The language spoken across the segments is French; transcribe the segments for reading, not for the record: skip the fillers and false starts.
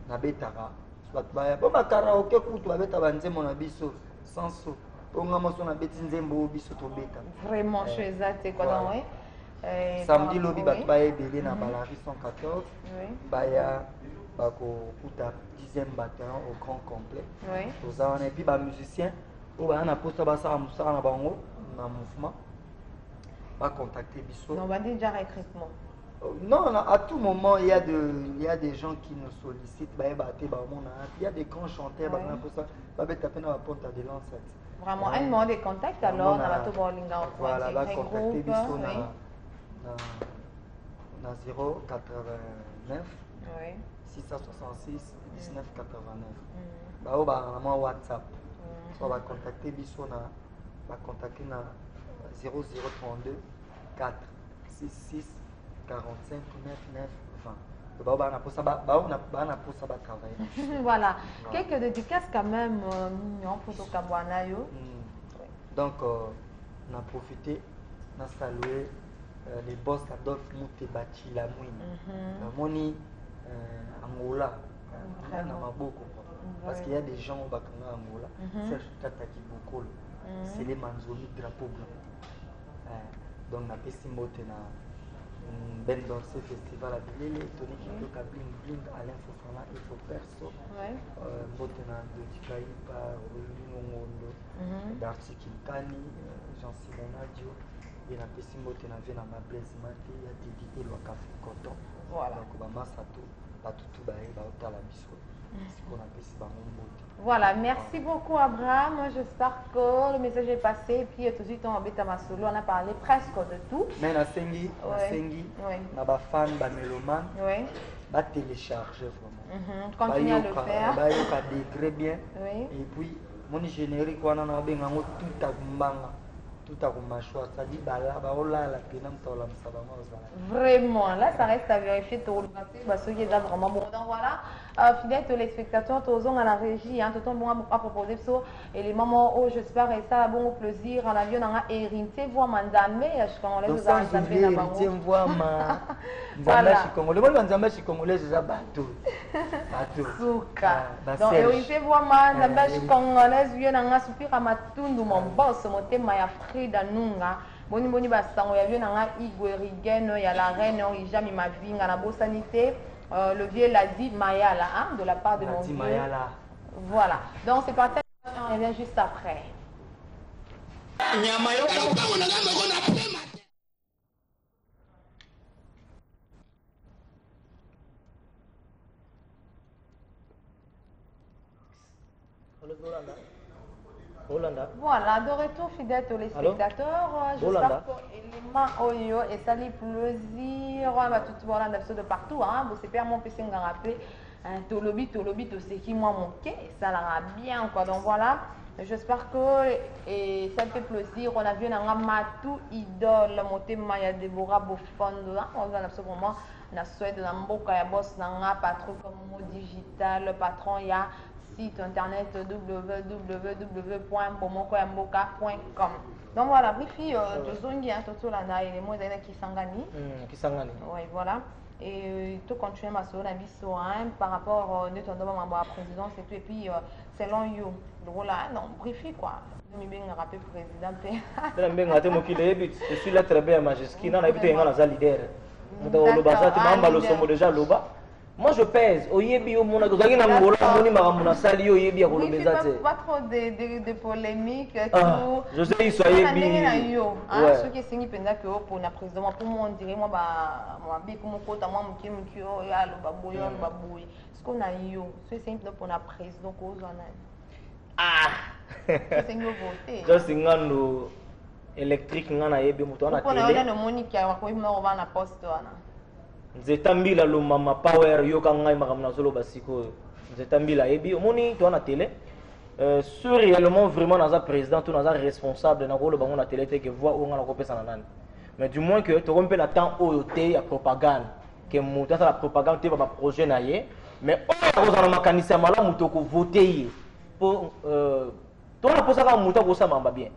nabetaka soit baya po bakaraoke kutu babeta banzembo na biso sans so ponga moso na beti nzembo biso to beta vraiment chez Zate quoi donc oui samedi lobi bato baya ebele na balari 114 baya bako kuta 10e bataillon au grand complet toza wana epi bamusicien oyo baya na posta basala mosala na bango na mouvement bacontacte biso on va dire déjà recrutement. Non, à tout moment, il y a des gens qui nous sollicitent. Il y a des grands chanteurs. Vraiment, un moment de contact alors, on va tout voilà, on va contacter Bisso na 089 666 19 89. On va WhatsApp. On va contacter Bisso na 0032 4 66 45 9 9 20. Voilà, quelques dédicaces quand même, donc, on a profité, on a salué les boss d'Adolphe Moutebachi Lamouine, Moni Angola, parce qu'il y a des gens au Bakanga Angola, Serge Tataki Bokolo, c'est les Manzoni drapeau blanc. Donc, on a fait Ben dans ce festival à Bilele, Tony Kitoka Bling Bling, Alain Fofana, Ifo Perso, Botena de Tikaïpa, Mongondo, Darcy Kinkani, Jean-Simon Nadio, et la Pessim Botena Vena Blaise Mati, il y a Didi et Lokafu Coton. Voilà. Donc, Bama Sato, Batutu Bae, Baota la Bisso, c'est qu'on appelle ça Mongondo. Voilà, merci beaucoup Abraham. J'espère que le message est passé. Et puis tout de suite, on a parlé presque de tout. Mais na sengi, na ba fan, ba mélomane, ba télécharger vraiment. Continue à le faire. Ba yoka degré bien. Et puis mon générique wana na benga ngo tout akumbanga. Tout à choix, ça dit vraiment, là ça reste à vérifier tout le parce qu'il y a vraiment bon. Donc voilà, fidèles téléspectateurs, tous à la régie, tout le monde a proposé ça et les moments où j'espère et ça bon plaisir en avion on a hérité voir mandamé je quand on les a mandamé na bango voir ma nzamba congolais moi nzamba congolais déjà bateau suka donc hérité voir mandamé congolais vient na supira matundu mon boss motema ya Frida Nunga boni boni basango ya vient na Igwe Rigeno ya la reine Ijami Mavinga na bosanité. Le vieux l'a dit Mayala, hein, de la part de mon vieux. Mayala. Voilà. Donc c'est parti, on revient juste après. Voilà, de retour fidèle aux spectateurs. J'espère que l'élément Oyo et ça lui plaisir. On va tout voir de partout. Vous savez, mon PC m'a rappelé. Tolobi, tout ce qui m'a manqué. Ça l'a bien. Quoi. Donc voilà. J'espère que ça fait plaisir. On a vu un matou idole. Monté Maya Deborah Bofondo. On va absolument. On a souhaité un beau boss. Un patron comme digital. Le patron, il y a site internet www.bomokoyamboka.com. Donc voilà, briefy de zongi hein tout là na les mots d'ailleurs Kisangani. Oui, voilà. Et tout continuer ma sur la biso hein par rapport notre membre à présidence et tout et puis selon you. Donc là non, briefy quoi. Je me rappelle président pe. Là bien ngate mokile but. Je suis là très bien majesté. Na habité ngana za leader. Muto lo basati mamba lo somo déjà loba. Moi je pèse, oyebi au monde, ozaki na ngolo moni makamuna sali oyebi ya kolobeza te. Pas trop de polémiques tout. Je sais ils sont yebi. Ceux qui singi penza que pour na président pour moi on dirait moi moi bi comme kota moi mki ya lo baboyo lo baboyi. Ce qu'on a yo, c'est simple pour na président ko zona. C'est singi voter. Je singano électrique ngana yebi muto na télé. Pour na monique ya ko ima ba na poste wana. Nzetambila lo mama power yoka ngai makamna solo basiko nzetambila ebi omoni to na télé sur réellement vraiment dans un président tout dans un responsable na rôle bango na télé te que voix on na kopesa na nani mais du moins que to rompe la temps oyote ya propagande que muta la propagande te ba projet na ye mais on na makanisa mala muto ko voter pour to na posa ka muta ko sa mamba bien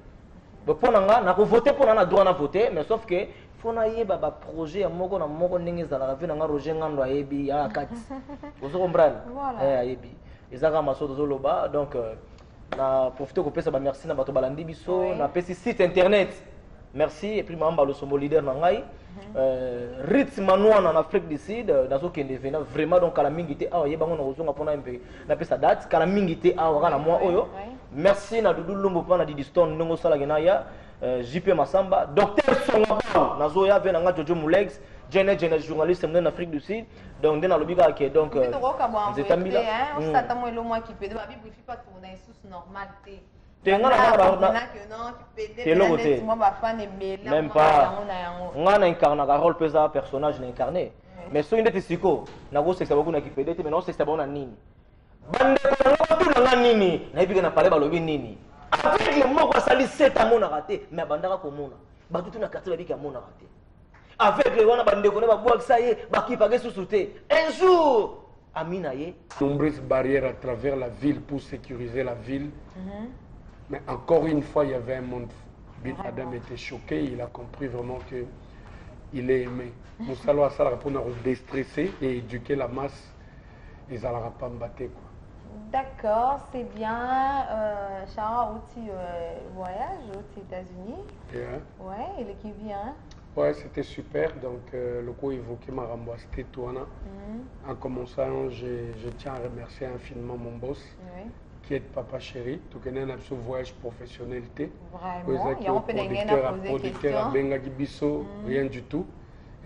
donc pour nga na ko voter pour na droit na voter mais sauf que faut yeba ba projet ya moko na moko ndenge ezalaka ve nanga Roger Ngando ayebi ya kati ozo comprendre ayebi ezaka maso tozoloba donc na profiter kopesa ba merci na bato balandi biso na pesi site internet merci et puis mamba le sombo leader na ngai rythme manoana en Afrique du Sud nazo kende vena vraiment donc kala mingi te awa yeba ngona kozonga pona mpe na pesa date kala mingi te awa kana moi oyo merci na Dudu Lumbu pana di Stone ndongo sala gena ya JP Massamba docteur Songa nazo ya vena nga Jojo Mulex jeune journaliste en Afrique du Sud donc dans le biga qui donc c'est tambila on s'attend moi le mois qui peut ba bible pas tourner sous normalité même pas on incarne un rôle pesant personnage incarné mais so indete siko na go sexa beaucoup na kipedete mais non sexa bona nini bande ko tout na nini na ibika na parler balobi nini avec le mot sali 7 ans na raté mais bandaka ko mona ba tout na 4 bika mona raté avec le wana bande ko na ba boak ça y ba ki pagé sous-souté un jour amina ye nombreuses barrières à travers la ville pour sécuriser la ville. Mais encore une fois, il y avait un monde. Bin Adam était choqué, il a compris vraiment qu'il est aimé. Moussa Loa Salah pour nous déstresser et éduquer la masse, ils n'allaient pas me battre. D'accord, c'est bien. Chara, aussi voyage aux États-Unis. Ouais, il est qui vient. Ouais, c'était super. Donc, le coup évoqué m'a remboursé tout. En commençant, je tiens à remercier infiniment mon boss. Qui est Papa Chéri, tout connaît un absolu voyage professionnel. Vraiment, il y a un peu de producteur, Bengagi Bisso, rien du tout.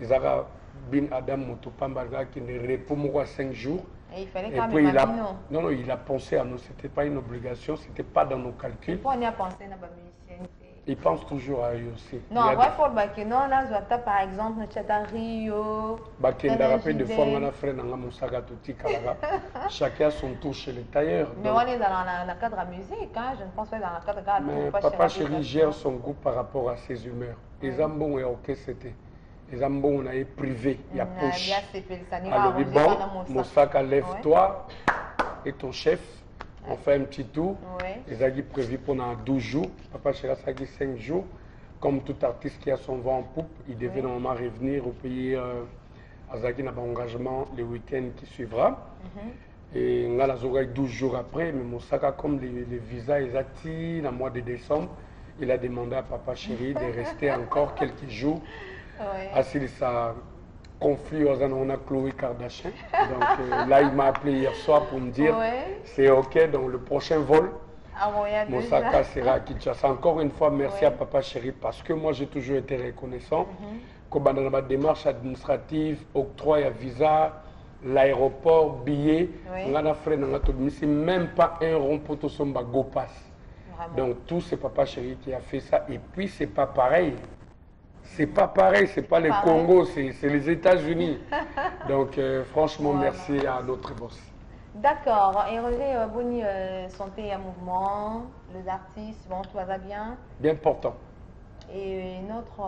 Ils ont Bin Adam Motopambaga qui ne répond à 5 jours. Et il fallait quand même non, il a pensé à nous, c'était pas une obligation, c'était pas dans nos calculs. Pourquoi on y a pensé dans la musicienne? Il pense toujours à eux aussi. Non, il faut que non, là, par exemple, Rio. De fois, on a fait dans Moussaka Touti Kalaga. Chacun a son tour chez les tailleurs. Mais on est dans le cadre de musique, hein? Je ne pense pas dans le cadre de mais Papa Chéri gère son groupe par rapport à ses humeurs. Les ambons et ok, c'était. Les ambons, on a privé, il y a poche. Alors, bon, Moussaka, lève-toi et ton chef. On fait un petit tour. Les aguis prévus pendant 12 jours. Papa Chéri a dit 5 jours. Comme tout artiste qui a son vent en poupe, il devait normalement revenir au pays Azaki n'a pas engagement le week-end qui suivra. Et on a la oreille 12 jours après. Mais Moussaka, comme les visas, ils attirent le mois de décembre, il a demandé à Papa Chéri de rester encore quelques jours. Assis ça conflit on a Chloé Kardashian. Donc là, il m'a appelé hier soir pour me dire c'est ok, donc le prochain vol, Moussaka sera à Kinshasa. Encore une fois, merci à Papa Chéri parce que moi j'ai toujours été reconnaissant. Dans la démarche administrative, octroi à visa, l'aéroport, billets, on a fait même pas un rond pour tout son go pass. Donc tout c'est Papa Chéri qui a fait ça. Et puis c'est pas pareil. C'est pas pareil, c'est pas le Congo, c'est les États-Unis. Donc franchement, merci à notre boss. D'accord. Et Roger Boni, santé et mouvement, les artistes, bon, tout va bien? Bien portant. Et notre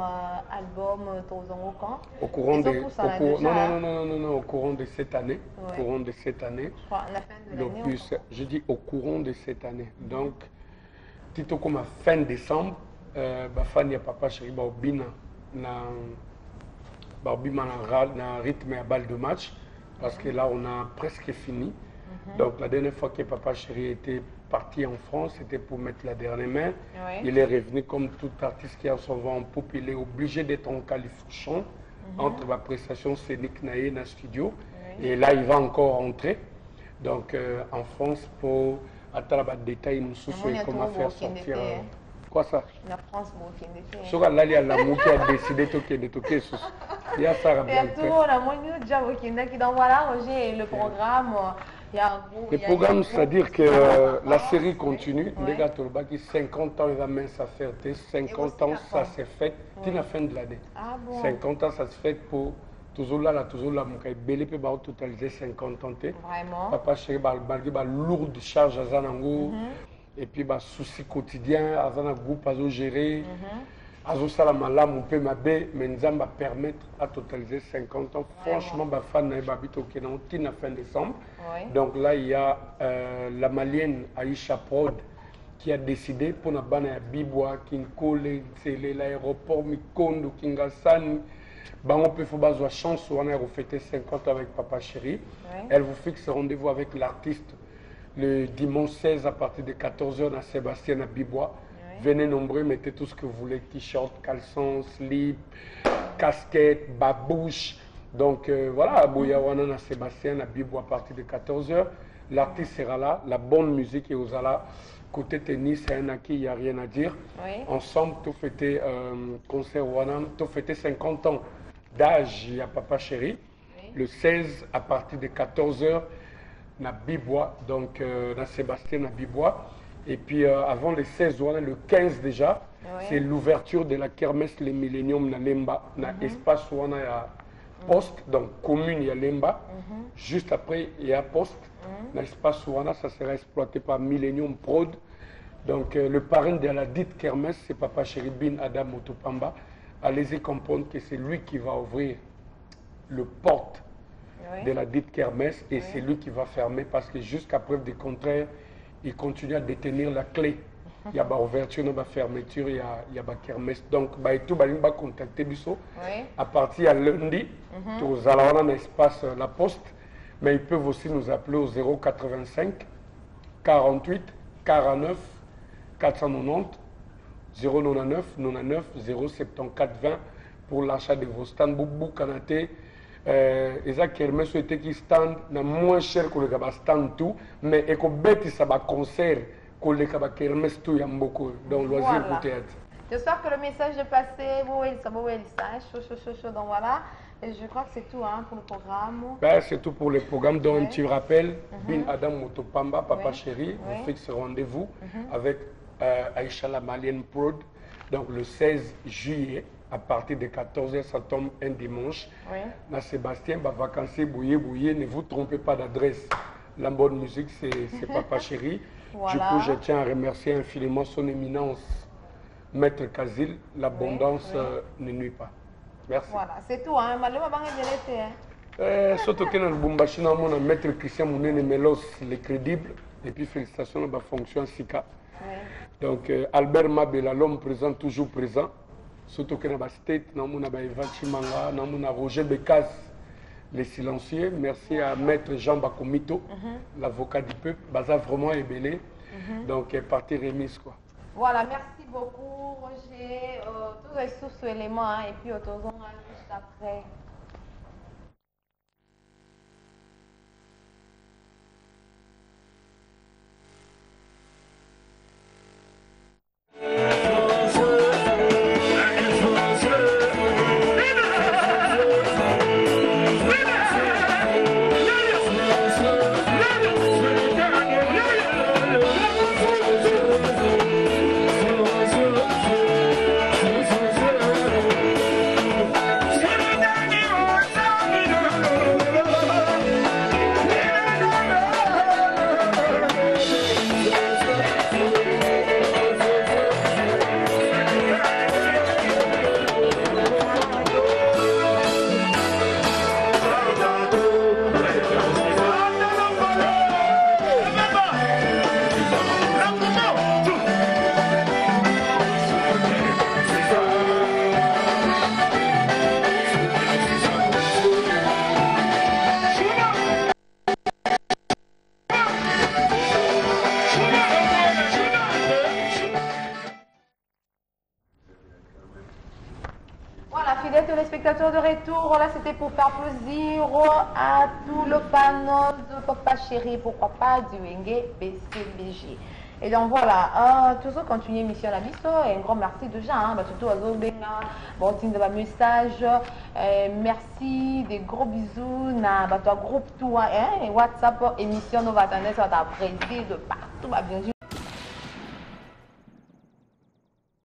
album, Tozongo quand? Au courant au courant de cette année. Au courant de cette année. La fin de l'année. Je dis au courant de cette année. Donc, Tito comme à fin décembre, Bafania Papa Chéri Baobina na rythme à balle de match parce que là on a presque fini. Donc la dernière fois que Papa Chéri était parti en France, c'était pour mettre la dernière main. Il est revenu comme tout artiste qui a son vent en poupe, il est obligé d'être en califourchon entre la prestation scénique naïe dans le studio. Et là il va encore rentrer. Donc en France pour attendre les détails, nous souhaitons comment faire sortir. Quoi ça? La France, bon, qui est sur la l'amour qui a décidé de toquer. Il y a ça. Il y a tout le monde qui donc voilà, Roger, le programme. Le programme, c'est-à-dire que la série continue. Les gars, 50 ans, il va même ça faire 50 ans, ça s'est fait. C'est la fin de l'année. 50 ans, ça se fait pour toujours là, mon belé peut totaliser 50 ans. Vraiment. Papa Chéri, lourde charge à Zanango. Et puis, souci quotidien, à un groupe à gérer, à Salamala, mon père m'a dit, mais nous allons permettre à totaliser 50 ans. Franchement, ma fan est habité au Kenya, fin décembre. Donc là, il y a la malienne Aïcha Prod qui a décidé pour Nabana Bibwa, Kinkole, l'aéroport Mikondo, Kingasani. On peut faire la chance, on a fêté 50 ans avec Papa Chéri. Elle vous fixe rendez-vous avec l'artiste le dimanche 16 à partir de 14h à Sébastien à Bibwa. Venez nombreux, mettez tout ce que vous voulez, t-shirt, caleçon, slip, casquette, babouche. Donc voilà, à Bouyawana à Sébastien à Bibwa à partir de 14h. L'artiste sera là, la bonne musique et aux ala. Côté tennis, c'est un acquis, il n'y a rien à dire. Ensemble, tout fêté concert Wana, tout fêté 50 ans d'âge, il y a Papa Chéri. Le 16 à partir de 14h, na Bibwa, donc na Sébastien na Bibwa. Et puis avant le 16, le 15 déjà, c'est l'ouverture de la kermesse Les Millennium na Lemba, na espace Wana ya Poste, donc commune ya Lemba. Juste après, il y a Poste. L'espace Wana, ça sera exploité par Millennium Prod. Donc le parrain de la dite kermesse, c'est Papa Chéri Bin Adam Motopamba. Allez-y comprendre que c'est lui qui va ouvrir le porte de la dite kermesse et c'est lui qui va fermer parce que jusqu'à preuve du contraire, il continue à détenir la clé. Il y a une ouverture, une fermeture, il y a une kermesse. Donc, tout le monde va contacter Bisso. À partir de lundi, nous allons dans l'espace La Poste, mais ils peuvent aussi nous appeler au 085 48 49 490 099 99 074 20 pour l'achat de vos stands. Boubou Kanate. Et ça kermesse souhaité qui stand moins cher que le stand tout mais et que bête ça va concert que le kermesse tout y a beaucoup donc loisir pour théâtre. J'espère que le message est passé. Donc voilà, et je crois que c'est tout pour le programme. Ben, c'est tout pour le programme. Donc un petit rappel, Bin Adam Motopamba, Papa Chéri, vous fixe rendez-vous avec Aïcha la Malienne Prod. Donc le 16 juillet. À partir de 14h, ça tombe un dimanche. Na Sébastien, vacancier, bouillé, ne vous trompez pas d'adresse. La bonne musique, c'est Papa Chéri. Du coup, je tiens à remercier infiniment son éminence, Maître Kazil. L'abondance ne nuit pas. Merci. Voilà, c'est tout. Surtout que dans le Bumbashi, on a Maître Christian Mounene Melos, les crédibles. Et puis, félicitations à la fonction SICA. Donc, Albert Mabela, l'homme présent, toujours présent. Surtout que dans la state, nous avons Eva Chimanga, nous avons Roger Bekaz, les silencieux. Merci à Maître Jean Bakomito, l'avocat du peuple. Baza vraiment est belé. Donc, partie remise. Quoi. Voilà, merci beaucoup, Roger. Tous les sous-éléments, et puis autour juste après. De retour, là c'était pour faire plaisir à tout le panel de Papa Chéri, pourquoi pas du Wenge BCBG. Et donc voilà, toujours continuer mission à la mission et un grand merci déjà, surtout à Zobena, bon signe de ma message, merci, des gros bisous, na groupe tout, WhatsApp, émission, nous va attendre, ça va de partout, bien sûr.